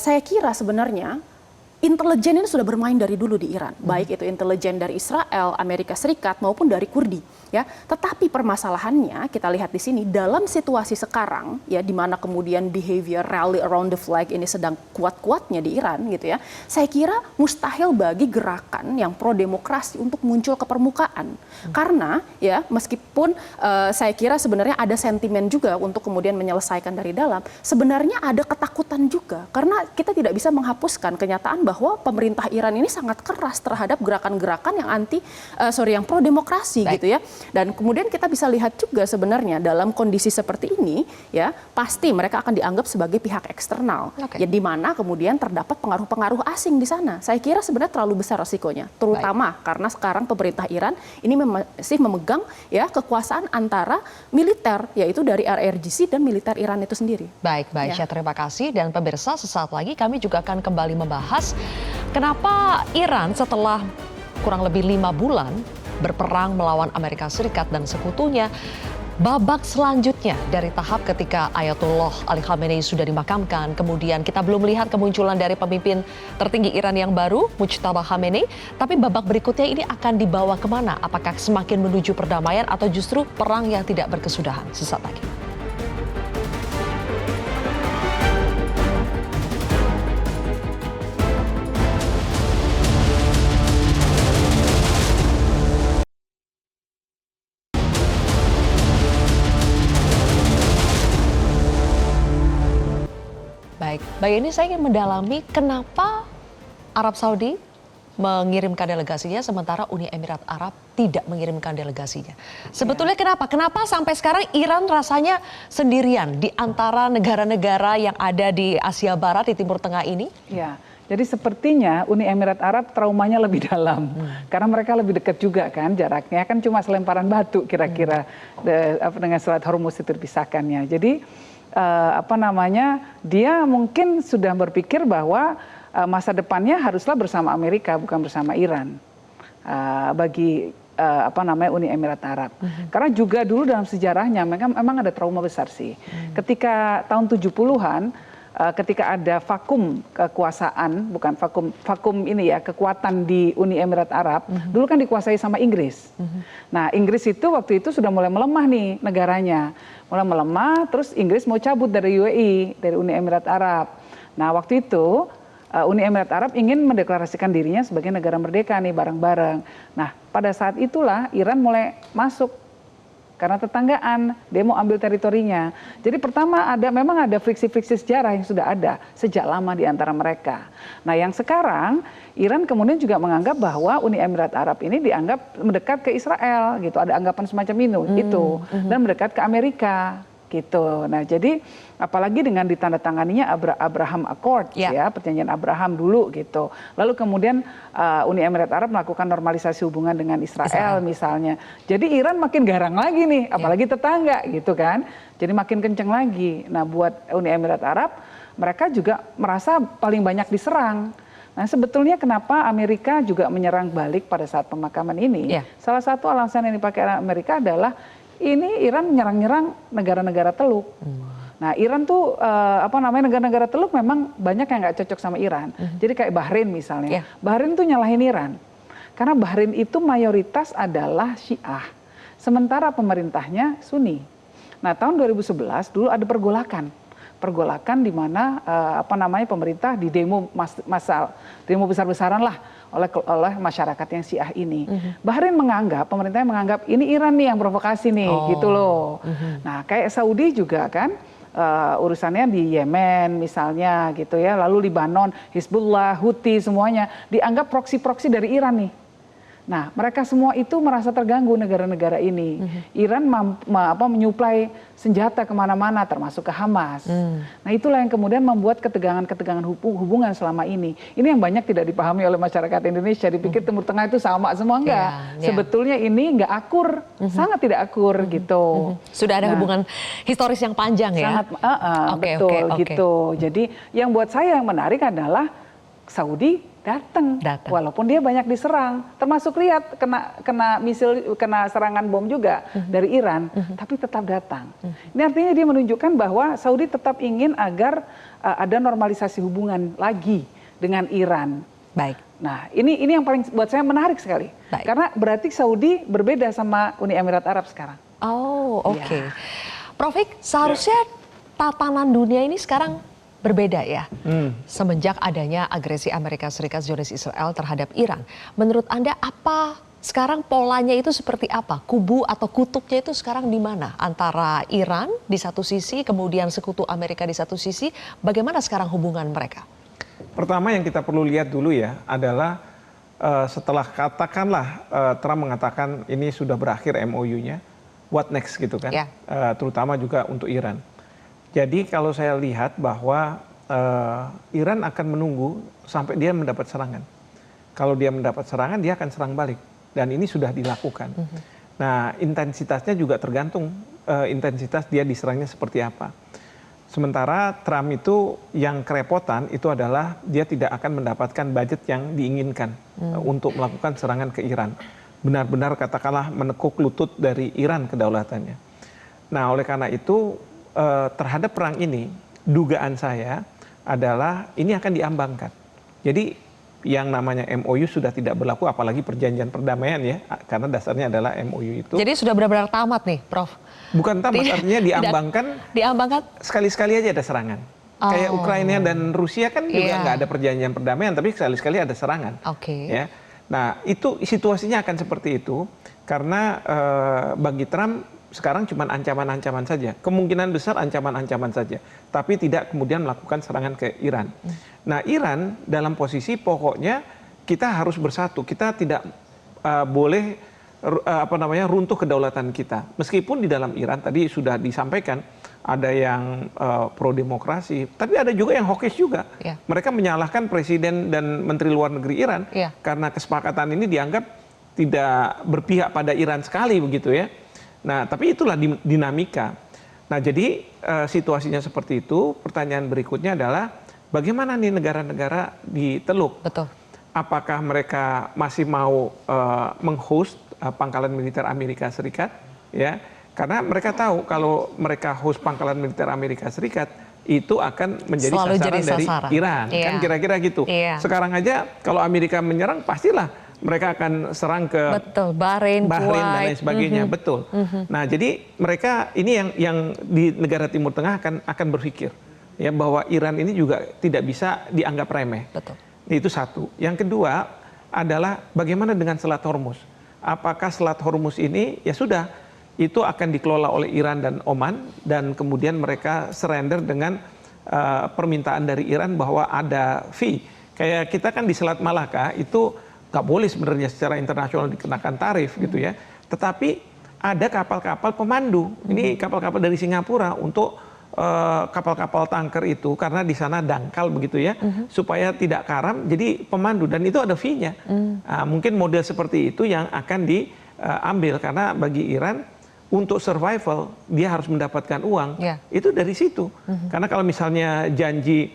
saya kira sebenarnya intelijen ini sudah bermain dari dulu di Iran, baik itu intelijen dari Israel, Amerika Serikat maupun dari Kurdi, ya. Tetapi permasalahannya kita lihat di sini dalam situasi sekarang, ya, di mana kemudian behavior rally around the flag ini sedang kuat-kuatnya di Iran, gitu ya. Saya kira mustahil bagi gerakan yang pro demokrasi untuk muncul ke permukaan, karena ya meskipun saya kira sebenarnya ada sentimen juga untuk kemudian menyelesaikan dari dalam, sebenarnya ada ketakutan juga, karena kita tidak bisa menghapuskan kenyataan bahwa pemerintah Iran ini sangat keras terhadap gerakan-gerakan yang yang pro demokrasi gitu ya. Dan kemudian kita bisa lihat juga sebenarnya dalam kondisi seperti ini ya, pasti mereka akan dianggap sebagai pihak eksternal. Ya, di mana kemudian terdapat pengaruh-pengaruh asing di sana. Saya kira sebenarnya terlalu besar resikonya, terutama karena sekarang pemerintah Iran ini masih memegang ya kekuasaan antara militer, yaitu dari IRGC dan militer Iran itu sendiri. Baik, Syah, terima kasih. Dan pemirsa, sesaat lagi kami juga akan kembali membahas kenapa Iran setelah kurang lebih 5 bulan berperang melawan Amerika Serikat dan sekutunya, babak selanjutnya dari tahap ketika Ayatollah Ali Khamenei sudah dimakamkan, kemudian kita belum melihat kemunculan dari pemimpin tertinggi Iran yang baru, Mujtaba Khamenei, tapi babak berikutnya ini akan dibawa kemana? Apakah semakin menuju perdamaian atau justru perang yang tidak berkesudahan? Sesaat lagi. Baik, ini saya ingin mendalami kenapa Arab Saudi mengirimkan delegasinya sementara Uni Emirat Arab tidak mengirimkan delegasinya. Sebetulnya kenapa? Kenapa sampai sekarang Iran rasanya sendirian di antara negara-negara yang ada di Asia Barat, di Timur Tengah ini? Ya, jadi sepertinya Uni Emirat Arab traumanya lebih dalam. Karena mereka lebih dekat juga kan, jaraknya kan cuma selemparan batu kira-kira dengan Selat Hormuz itu dipisahkannya. Jadi dia mungkin sudah berpikir bahwa masa depannya haruslah bersama Amerika bukan bersama Iran bagi Uni Emirat Arab. Karena juga dulu dalam sejarahnya memang ada trauma besar sih. Ketika tahun 70-an ketika ada vakum kekuasaan, bukan vakum ini ya, kekuatan di Uni Emirat Arab, dulu kan dikuasai sama Inggris. Nah, Inggris itu waktu itu sudah mulai melemah nih negaranya. Mulai melemah, terus Inggris mau cabut dari UAE, dari Uni Emirat Arab. Nah, waktu itu Uni Emirat Arab ingin mendeklarasikan dirinya sebagai negara merdeka nih bareng-bareng. Nah, pada saat itulah Iran mulai masuk karena tetanggaan, dia mau ambil teritorinya. Jadi pertama memang ada friksi-friksi sejarah yang sudah ada sejak lama di antara mereka. Nah, yang sekarang Iran kemudian juga menganggap bahwa Uni Emirat Arab ini dianggap mendekat ke Israel gitu, ada anggapan semacam itu dan mendekat ke Amerika gitu. Nah, jadi apalagi dengan ditandatanganinya Abraham Accord ya, perjanjian Abraham dulu gitu. Lalu kemudian Uni Emirat Arab melakukan normalisasi hubungan dengan Israel misalnya. Jadi Iran makin garang lagi nih, apalagi tetangga gitu kan. Jadi makin kenceng lagi. Nah, buat Uni Emirat Arab, mereka juga merasa paling banyak diserang. Nah, sebetulnya kenapa Amerika juga menyerang balik pada saat pemakaman ini? Salah satu alasan yang dipakai Amerika adalah ini Iran menyerang-nyerang negara-negara Teluk. Nah, Iran tuh negara-negara Teluk memang banyak yang nggak cocok sama Iran. Jadi kayak Bahrain misalnya. Bahrain tuh nyalahin Iran. Karena Bahrain itu mayoritas adalah Syiah. Sementara pemerintahnya Sunni. Nah, tahun 2011 dulu ada pergolakan di mana pemerintah di demo besar-besaran lah oleh masyarakat yang Syiah ini. Bahrain pemerintahnya menganggap ini Iran nih yang provokasi nih, gitu loh. Nah, kayak Saudi juga kan urusannya di Yemen misalnya gitu ya, lalu Libanon, Hizbullah, Houthi semuanya dianggap proksi-proksi dari Iran nih. Nah, mereka semua itu merasa terganggu negara-negara ini. Iran menyuplai senjata kemana-mana, termasuk ke Hamas. Nah, itulah yang kemudian membuat ketegangan-ketegangan hubungan selama ini. Ini yang banyak tidak dipahami oleh masyarakat Indonesia. Dipikir Timur Tengah itu sama semua, enggak. Sebetulnya ini enggak akur, sangat tidak akur gitu. Sudah ada hubungan historis yang panjang ya? Sangat, betul gitu. Jadi yang buat saya yang menarik adalah Saudi datang, walaupun dia banyak diserang, termasuk lihat kena misil, kena serangan bom juga dari Iran, tapi tetap datang. Ini artinya dia menunjukkan bahwa Saudi tetap ingin agar ada normalisasi hubungan lagi dengan Iran. Baik. Nah, ini yang paling buat saya menarik sekali, karena berarti Saudi berbeda sama Uni Emirat Arab sekarang. Oh, oke. Prof Ik, seharusnya tatanan dunia ini sekarang berbeda ya, semenjak adanya agresi Amerika Serikat Zionis Israel terhadap Iran. Menurut Anda apa sekarang polanya itu seperti apa? Kubu atau kutubnya itu sekarang di mana? Antara Iran di satu sisi, kemudian sekutu Amerika di satu sisi. Bagaimana sekarang hubungan mereka? Pertama yang kita perlu lihat dulu ya adalah setelah katakanlah Trump mengatakan ini sudah berakhir MOU-nya, what next gitu kan, Ya. Terutama juga untuk Iran. Jadi kalau saya lihat bahwa Iran akan menunggu sampai dia mendapat serangan. Kalau dia mendapat serangan, dia akan serang balik. Dan ini sudah dilakukan. Nah, intensitasnya juga tergantung intensitas dia diserangnya seperti apa. Sementara Trump itu yang kerepotan itu adalah dia tidak akan mendapatkan budget yang diinginkan untuk melakukan serangan ke Iran. Benar-benar katakanlah menekuk lutut dari Iran kedaulatannya. Nah, oleh karena itu terhadap perang ini, dugaan saya adalah ini akan diambangkan. Jadi yang namanya MOU sudah tidak berlaku, apalagi perjanjian perdamaian ya, karena dasarnya adalah MOU itu. Jadi sudah benar-benar tamat nih, Prof. Bukan tamat, artinya diambangkan. Diambangkan? Sekali-sekali aja ada serangan. Kayak Ukraina dan Rusia kan juga nggak ada perjanjian perdamaian, tapi sekali-sekali ada serangan. Oke. Ya. Nah, itu situasinya akan seperti itu karena bagi Trump sekarang cuma ancaman-ancaman saja. Kemungkinan besar ancaman-ancaman saja, tapi tidak kemudian melakukan serangan ke Iran. Nah, Iran dalam posisi pokoknya kita harus bersatu. Kita tidak boleh runtuh kedaulatan kita. Meskipun di dalam Iran tadi sudah disampaikan ada yang pro demokrasi, tapi ada juga yang hawkish juga. Ya. Mereka menyalahkan presiden dan menteri luar negeri Iran Ya. karena kesepakatan ini dianggap tidak berpihak pada Iran sekali begitu ya. Nah, tapi itulah dinamika. Nah, jadi situasinya seperti itu. Pertanyaan berikutnya adalah bagaimana nih negara-negara di Teluk? Betul. Apakah mereka masih mau meng-host pangkalan militer Amerika Serikat? Ya, karena mereka tahu kalau mereka host pangkalan militer Amerika Serikat itu akan menjadi Selalu sasaran jadi dari sasaran. Iran, Iya. kan kira-kira gitu. Iya. Sekarang aja kalau Amerika menyerang pastilah mereka akan serang ke Betul, Bahrain, dan Kuwait. lain sebagainya, betul. Nah, jadi mereka ini yang di negara Timur Tengah akan berpikir ya bahwa Iran ini juga tidak bisa dianggap remeh. Betul. Itu satu. Yang kedua adalah bagaimana dengan Selat Hormuz? Apakah Selat Hormuz ini ya sudah itu akan dikelola oleh Iran dan Oman dan kemudian mereka surrender dengan permintaan dari Iran bahwa ada fee. Kayak kita kan di Selat Malaka itu nggak boleh sebenarnya secara internasional dikenakan tarif gitu ya. Tetapi ada kapal-kapal pemandu. Ini kapal-kapal dari Singapura untuk kapal-kapal tanker itu karena di sana dangkal begitu ya, supaya tidak karam. Jadi pemandu dan itu ada fee-nya. Mungkin model seperti itu yang akan diambil karena bagi Iran untuk survival dia harus mendapatkan uang. Ya. Itu dari situ. Karena kalau misalnya janji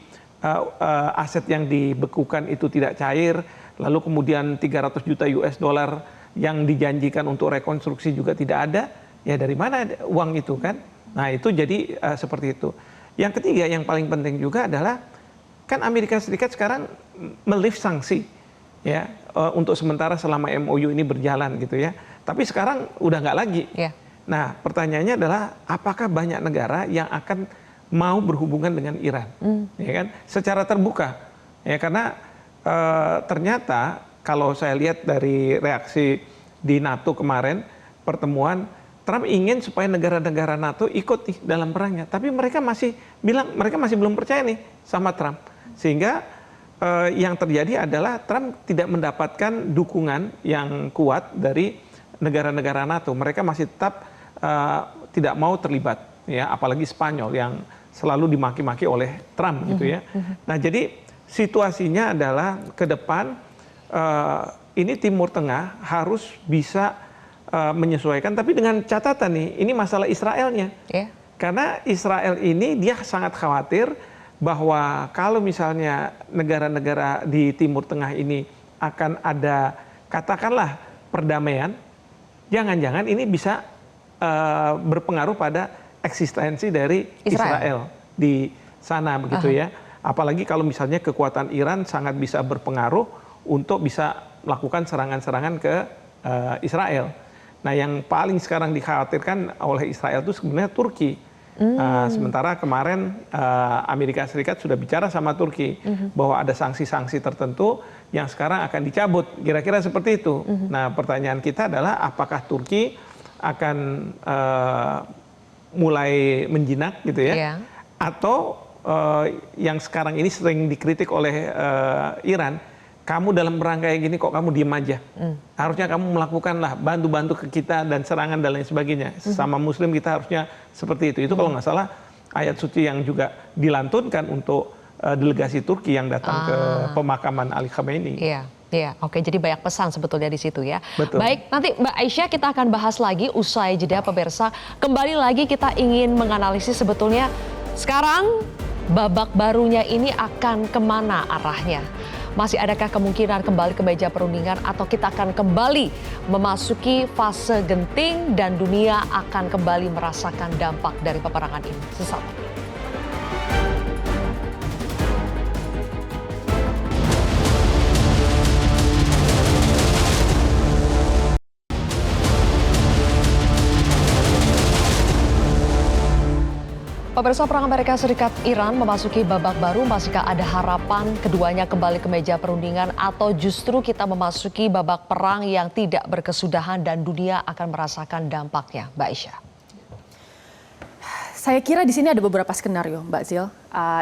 aset yang dibekukan itu tidak cair, lalu kemudian 300 juta US dollar yang dijanjikan untuk rekonstruksi juga tidak ada, ya dari mana uang itu kan? Nah itu jadi seperti itu. Yang ketiga yang paling penting juga adalah kan Amerika Serikat sekarang melift sanksi ya untuk sementara selama MOU ini berjalan gitu ya. Tapi sekarang udah nggak lagi. Ya. Nah pertanyaannya adalah apakah banyak negara yang akan mau berhubungan dengan Iran, ya kan? Secara terbuka, ya karena ternyata kalau saya lihat dari reaksi di NATO kemarin pertemuan, Trump ingin supaya negara-negara NATO ikut nih dalam perangnya, tapi mereka masih bilang mereka masih belum percaya nih sama Trump, sehingga yang terjadi adalah Trump tidak mendapatkan dukungan yang kuat dari negara-negara NATO. Mereka masih tetap tidak mau terlibat, ya apalagi Spanyol yang selalu dimaki-maki oleh Trump gitu ya. Nah jadi situasinya adalah ke depan ini Timur Tengah harus bisa menyesuaikan, tapi dengan catatan nih, ini masalah Israelnya. Ya. Karena Israel ini dia sangat khawatir bahwa kalau misalnya negara-negara di Timur Tengah ini akan ada katakanlah perdamaian, jangan-jangan ini bisa berpengaruh pada eksistensi dari Israel di sana begitu ya. Apalagi kalau misalnya kekuatan Iran sangat bisa berpengaruh untuk bisa melakukan serangan-serangan ke Israel. Nah yang paling sekarang dikhawatirkan oleh Israel itu sebenarnya Turki. Sementara kemarin Amerika Serikat sudah bicara sama Turki bahwa ada sanksi-sanksi tertentu yang sekarang akan dicabut. Kira-kira seperti itu. Nah pertanyaan kita adalah apakah Turki akan mulai menjinak gitu ya, atau yang sekarang ini sering dikritik oleh Iran, kamu dalam perang kayak gini kok kamu diem aja. Harusnya kamu melakukanlah, bantu-bantu ke kita dan serangan dan lain sebagainya. Sesama Muslim kita harusnya seperti itu. Itu kalau nggak salah ayat suci yang juga dilantunkan untuk delegasi Turki yang datang ke pemakaman Ali Khamenei. Iya, iya. Oke, jadi banyak pesan sebetulnya di situ ya. Betul. Baik, nanti Mbak Aisyah kita akan bahas lagi usai jeda pemirsa. Kembali lagi kita ingin menganalisis sebetulnya sekarang babak barunya ini akan kemana arahnya. Masih adakah kemungkinan kembali ke meja perundingan atau kita akan kembali memasuki fase genting dan dunia akan kembali merasakan dampak dari peperangan ini? Sesaat lagi. Pemirsa, perang Amerika Serikat Iran memasuki babak baru. Masihkah ada harapan keduanya kembali ke meja perundingan atau justru kita memasuki babak perang yang tidak berkesudahan dan dunia akan merasakan dampaknya, Mbak Aisyah? Saya kira di sini ada beberapa skenario, Mbak Zil.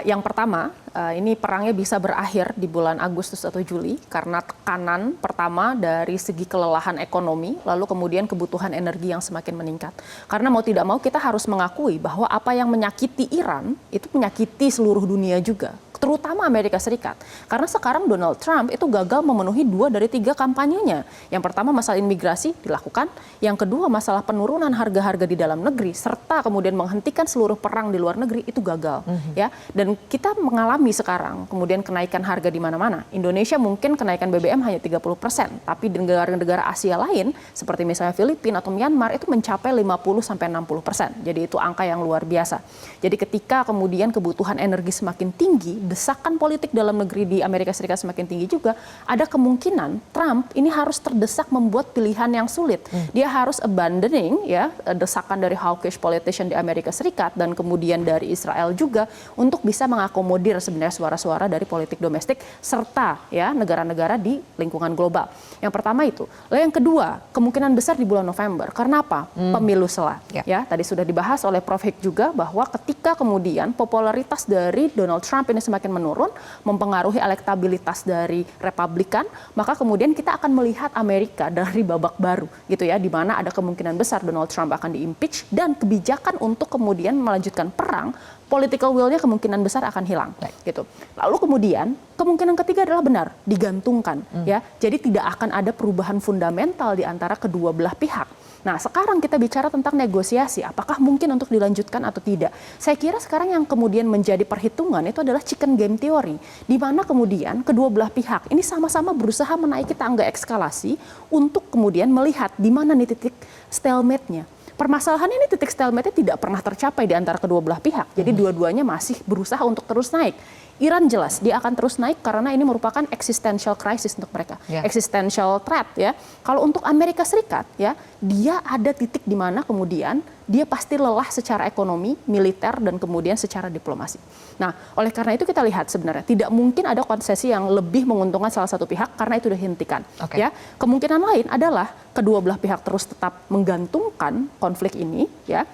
Yang pertama, ini perangnya bisa berakhir di bulan Agustus atau Juli karena tekanan pertama dari segi kelelahan ekonomi, lalu kemudian kebutuhan energi yang semakin meningkat. Karena mau tidak mau kita harus mengakui bahwa apa yang menyakiti Iran itu menyakiti seluruh dunia juga, terutama Amerika Serikat. Karena sekarang Donald Trump itu gagal memenuhi 2 dari 3 kampanyenya. Yang pertama masalah imigrasi dilakukan, yang kedua masalah penurunan harga-harga di dalam negeri, serta kemudian menghentikan seluruh perang di luar negeri itu gagal. Ya, dan kita mengalami sekarang kemudian kenaikan harga di mana-mana. Indonesia mungkin kenaikan BBM hanya 30%, tapi di negara-negara Asia lain seperti misalnya Filipina atau Myanmar itu mencapai 50-60%. Jadi itu angka yang luar biasa. Jadi ketika kemudian kebutuhan energi semakin tinggi, desakan politik dalam negeri di Amerika Serikat semakin tinggi juga, ada kemungkinan Trump ini harus terdesak membuat pilihan yang sulit. Dia harus abandoning ya desakan dari hawkish politician di Amerika Serikat dan kemudian dari Israel juga untuk bisa mengakomodir sebenarnya suara-suara dari politik domestik serta ya negara-negara di lingkungan global. Yang pertama itu. Lalu yang kedua, kemungkinan besar di bulan November. Karena apa? Pemilu sela. Ya, tadi sudah dibahas oleh Prof. Hik juga bahwa ketika kemudian popularitas dari Donald Trump ini semakin menurun, mempengaruhi elektabilitas dari Republikan, maka kemudian kita akan melihat Amerika dari babak baru gitu ya, di mana ada kemungkinan besar Donald Trump akan diimpeach dan kebijakan untuk kemudian melanjutkan perang, political will-nya kemungkinan besar akan hilang, gitu. Lalu kemudian kemungkinan ketiga adalah benar digantungkan, ya. Jadi tidak akan ada perubahan fundamental di antara kedua belah pihak. Nah, sekarang kita bicara tentang negosiasi, apakah mungkin untuk dilanjutkan atau tidak. Saya kira sekarang yang kemudian menjadi perhitungan itu adalah chicken game theory, di mana kemudian kedua belah pihak ini sama-sama berusaha menaiki tangga eskalasi untuk kemudian melihat di mana nih titik stalemate-nya. Permasalahan ini titik stalemate-nya tidak pernah tercapai di antara kedua belah pihak. Jadi dua-duanya masih berusaha untuk terus naik. Iran jelas dia akan terus naik karena ini merupakan existential crisis untuk mereka, existential threat ya. Kalau untuk Amerika Serikat ya, dia ada titik di mana kemudian dia pasti lelah secara ekonomi, militer dan kemudian secara diplomasi. Nah, oleh karena itu kita lihat sebenarnya tidak mungkin ada konsesi yang lebih menguntungkan salah satu pihak karena itu dihentikan. Ya, kemungkinan lain adalah kedua belah pihak terus tetap menggantungkan konflik ini ya.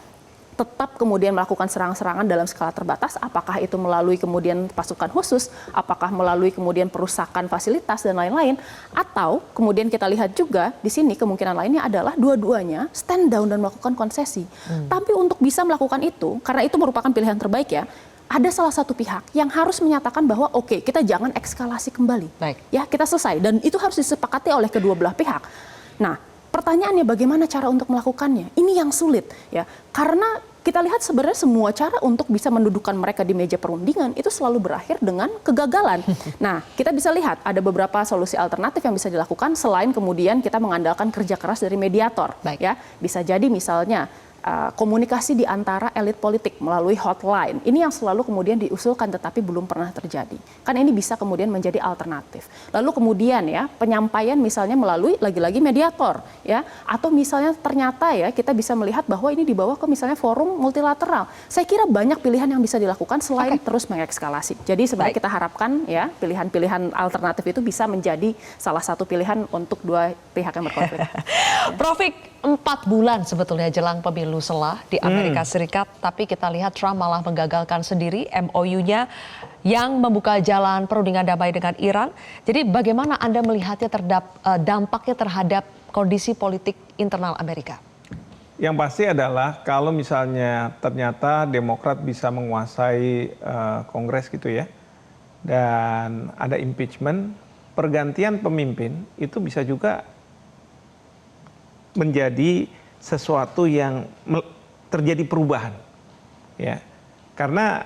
Tetap kemudian melakukan serangan-serangan dalam skala terbatas, apakah itu melalui kemudian pasukan khusus, apakah melalui kemudian perusakan fasilitas dan lain-lain, atau kemudian kita lihat juga di sini kemungkinan lainnya adalah dua-duanya stand down dan melakukan konsesi. Tapi untuk bisa melakukan itu, karena itu merupakan pilihan terbaik ya, ada salah satu pihak yang harus menyatakan bahwa oke, kita jangan eskalasi kembali. Ya, kita selesai dan itu harus disepakati oleh kedua belah pihak. Nah, pertanyaannya bagaimana cara untuk melakukannya? Ini yang sulit ya, karena kita lihat sebenarnya semua cara untuk bisa mendudukkan mereka di meja perundingan itu selalu berakhir dengan kegagalan. Nah, kita bisa lihat ada beberapa solusi alternatif yang bisa dilakukan selain kemudian kita mengandalkan kerja keras dari mediator. Ya, bisa jadi misalnya komunikasi di antara elit politik melalui hotline. Ini yang selalu kemudian diusulkan tetapi belum pernah terjadi. Kan ini bisa kemudian menjadi alternatif. Lalu kemudian ya penyampaian misalnya melalui lagi-lagi mediator ya, atau misalnya ternyata ya kita bisa melihat bahwa ini dibawa ke misalnya forum multilateral. Saya kira banyak pilihan yang bisa dilakukan selain terus mengekskalasi. Jadi sebenarnya kita harapkan ya pilihan-pilihan alternatif itu bisa menjadi salah satu pilihan untuk dua pihak yang berkonflik. Prof. Hik, 4 bulan sebetulnya jelang pemilu lalu selah di Amerika Serikat, tapi kita lihat Trump malah menggagalkan sendiri MOU-nya yang membuka jalan perundingan damai dengan Iran. Jadi bagaimana Anda melihatnya dampaknya terhadap kondisi politik internal Amerika? Yang pasti adalah kalau misalnya ternyata Demokrat bisa menguasai Kongres gitu ya, dan ada impeachment, pergantian pemimpin itu bisa juga menjadi sesuatu yang terjadi perubahan, ya. Karena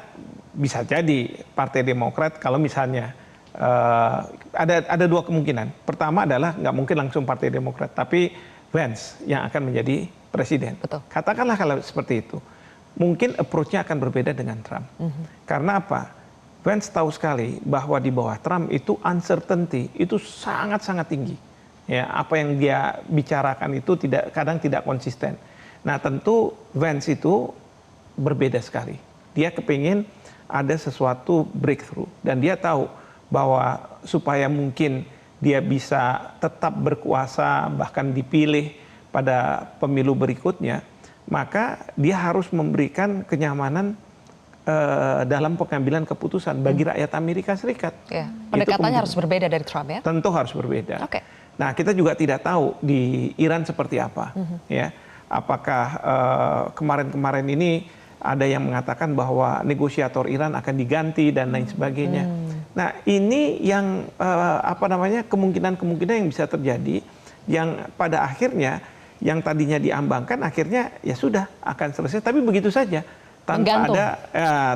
bisa jadi Partai Demokrat kalau misalnya ada dua kemungkinan. Pertama adalah nggak mungkin langsung Partai Demokrat, tapi Vance yang akan menjadi presiden. Betul. Katakanlah kalau seperti itu, mungkin approach-nya akan berbeda dengan Trump. Karena apa? Vance tahu sekali bahwa di bawah Trump itu uncertainty itu sangat-sangat tinggi. Ya, apa yang dia bicarakan itu kadang tidak konsisten. Nah, tentu Vance itu berbeda sekali. Dia kepingin ada sesuatu breakthrough dan dia tahu bahwa supaya mungkin dia bisa tetap berkuasa bahkan dipilih pada pemilu berikutnya, maka dia harus memberikan kenyamanan dalam pengambilan keputusan bagi rakyat Amerika Serikat. Ya, pendekatannya harus berbeda dari Trump ya? Tentu harus berbeda. Oke. Nah, kita juga tidak tahu di Iran seperti apa, ya. Apakah kemarin-kemarin ini ada yang mengatakan bahwa negosiator Iran akan diganti dan lain sebagainya. Nah, ini yang kemungkinan-kemungkinan yang bisa terjadi, yang pada akhirnya yang tadinya diambangkan akhirnya ya sudah akan selesai, tapi begitu saja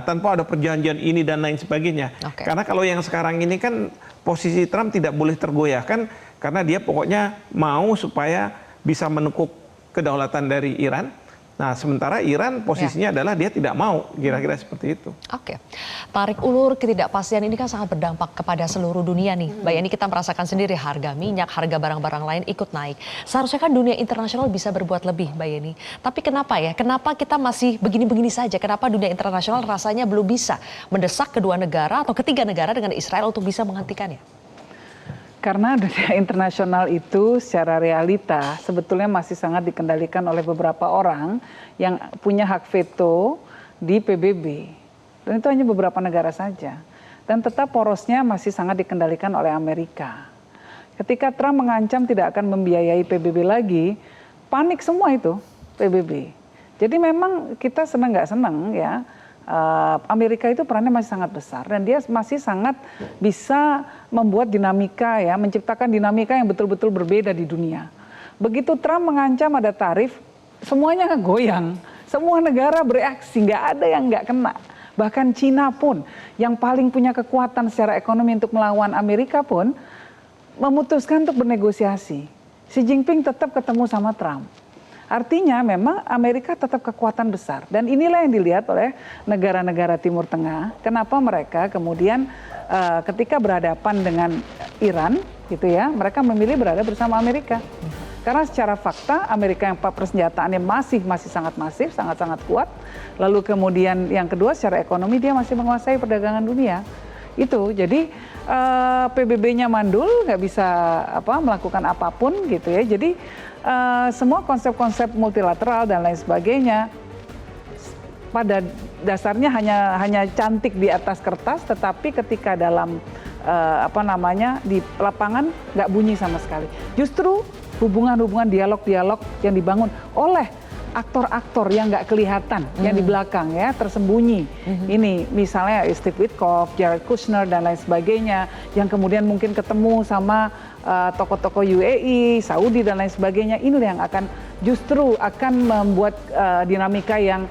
tanpa ada perjanjian ini dan lain sebagainya. Okay. Karena kalau yang sekarang ini kan posisi Trump tidak boleh tergoyahkan karena dia pokoknya mau supaya bisa menekuk kedaulatan dari Iran. Nah, sementara Iran posisinya adalah dia tidak mau, kira-kira seperti itu. Oke, tarik ulur ketidakpastian ini kan sangat berdampak kepada seluruh dunia nih. Mbak Yani, kita merasakan sendiri harga minyak, harga barang-barang lain ikut naik. Seharusnya kan dunia internasional bisa berbuat lebih, Mbak Yani. Tapi kenapa ya? Kenapa kita masih begini-begini saja? Kenapa dunia internasional rasanya belum bisa mendesak kedua negara atau ketiga negara dengan Israel untuk bisa menghentikannya? Karena dunia internasional itu secara realita sebetulnya masih sangat dikendalikan oleh beberapa orang yang punya hak veto di PBB. Dan itu hanya beberapa negara saja. Dan tetap porosnya masih sangat dikendalikan oleh Amerika. Ketika Trump mengancam tidak akan membiayai PBB lagi, panik semua itu PBB. Jadi memang kita senang nggak senang ya, Amerika itu perannya masih sangat besar dan dia masih sangat bisa membuat dinamika ya, menciptakan dinamika yang betul-betul berbeda di dunia. Begitu Trump mengancam ada tarif, semuanya goyang, semua negara bereaksi, nggak ada yang nggak kena. Bahkan Cina pun yang paling punya kekuatan secara ekonomi untuk melawan Amerika pun memutuskan untuk bernegosiasi. Xi Jinping tetap ketemu sama Trump. Artinya memang Amerika tetap kekuatan besar dan inilah yang dilihat oleh negara-negara Timur Tengah. Kenapa mereka kemudian ketika berhadapan dengan Iran gitu ya, mereka memilih berada bersama Amerika. Karena secara fakta Amerika yang persenjataannya masih sangat masif, sangat kuat. Lalu kemudian yang kedua secara ekonomi dia masih menguasai perdagangan dunia. Itu jadi PBB-nya mandul, nggak bisa melakukan apapun gitu ya. Jadi semua konsep-konsep multilateral dan lain sebagainya pada dasarnya hanya cantik di atas kertas, tetapi ketika dalam di lapangan nggak bunyi sama sekali. Justru hubungan-hubungan dialog-dialog yang dibangun oleh aktor-aktor yang nggak kelihatan, yang di belakang ya, tersembunyi. Ini misalnya Steve Witkoff, Jared Kushner dan lain sebagainya, yang kemudian mungkin ketemu sama tokoh-tokoh UAE, Saudi dan lain sebagainya. Inilah yang justru akan membuat dinamika yang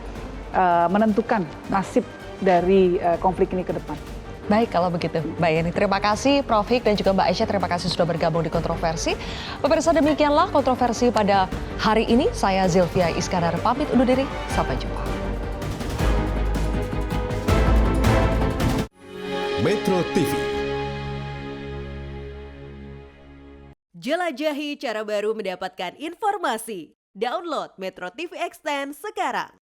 menentukan nasib dari konflik ini ke depan. Baik kalau begitu, Mbak Yani. Terima kasih Prof. Hik dan juga Mbak Aisyah. Terima kasih sudah bergabung di Kontroversi. Pemirsa, demikianlah Kontroversi pada hari ini. Saya Zilvia Iskandar pamit undur diri. Sampai jumpa. Metro TV. Jelajahi cara baru mendapatkan informasi. Download Metro TV Extend sekarang.